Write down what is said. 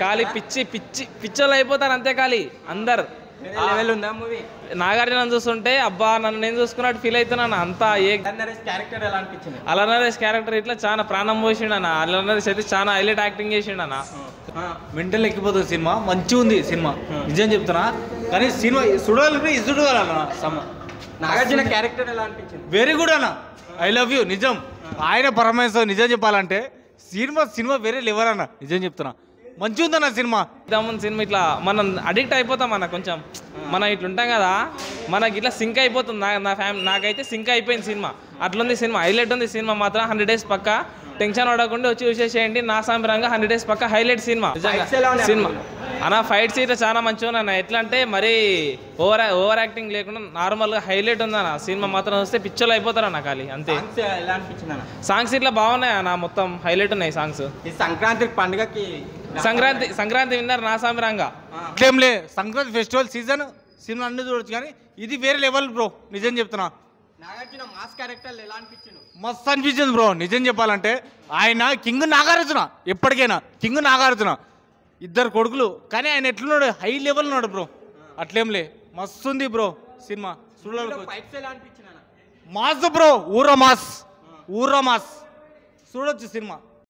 ఖాళీ పిచ్చి పిచ్చి పిచ్చోళ్ళు అయిపోతారు అంతే ఖాళీ అందరు. నాగార్జున చూస్తుంటే అబ్బా నన్ను నేను చూసుకున్నట్టు ఫీల్ అవుతున్నాను అంతా. అలా నరేష్ క్యారెక్టర్ ఇట్లా చాలా ప్రాణం పోసిండు అన్న. అలా నరేష్ అయితే చాలా హైలైట్ యాక్టింగ్ చేసిండు అన్న. మెంటల్ ఎక్కిపోతుంది సినిమా, మంచిగా ఉంది సినిమా, నిజం చెప్తున్నా. కానీ సినిమా చూడాలంటే ఇసుడు నాగార్జున క్యారెక్టర్ ఎలా అనిపించింది? వెరీ గుడ్ అన్న, ఐ లవ్ యూ. నిజం, ఆయన పరమేశ్వర్. నిజం చెప్పాలంటే సినిమా వేరే లెవెల్ అన్న, నిజం చెప్తున్నా. మంచిగా ఉందన్న సినిమా. సినిమా ఇట్లా మనం అడిక్ట్ అయిపోతాం అన్న. కొంచెం మనం ఇట్లా ఉంటాం కదా, మనకి ఇట్లా సింక్ అయిపోతుంది. నాకైతే సింక్ అయిపోయింది సినిమా. అట్లుంది సినిమా, హైలైట్ ఉంది సినిమా మాత్రం. 100 days పక్క టెన్షన్ పడకుండా వచ్చి చూసేసేయండి. నా సాంబరంగా 100 days పక్క హైలైట్ సినిమా. సినిమా అన్న ఫైట్స్ ఇట్లా చాలా మంచిగా ఉన్నాయి అన్న. ఎట్లా అంటే మరీ ఓవర్ యాక్టింగ్ లేకుండా నార్మల్గా హైలైట్ ఉంది అన్న. సినిమా మాత్రం వస్తే పిక్చర్లు అయిపోతారు అన్న ఖాళీ అంతే. సాంగ్స్ ఇట్లా బాగున్నాయి అన్న, మొత్తం హైలైట్ ఉన్నాయి సాంగ్స్. సంక్రాంతి పండుగకి సంక్రాంతి విన్నారు నా సాంబరంగా. అట్లేంలే, సంక్రాంతి ఫెస్టివల్ సీజన్ సినిమా అన్ని చూడొచ్చు, కానీ ఇది వేరే లెవెల్ బ్రో, నిజం చెప్తున్నా. నాగార్జున మాస్ క్యారెక్టర్ ఎలా అనిపించింది? మస్తు అనిపించింది బ్రో, నిజం చెప్పాలంటే. ఆయన కింగ్ నాగార్జున, ఎప్పటికైనా కింగ్ నాగార్జున. 2 కొడుకులు, కానీ ఆయన ఎట్లున్నాడు, హై లెవెల్ ఉన్నాడు బ్రో. అట్లేంలే, మస్తు ఉంది బ్రో సినిమా. మాస్ బ్రో, ఊర మాస్ చూడొచ్చు సినిమా.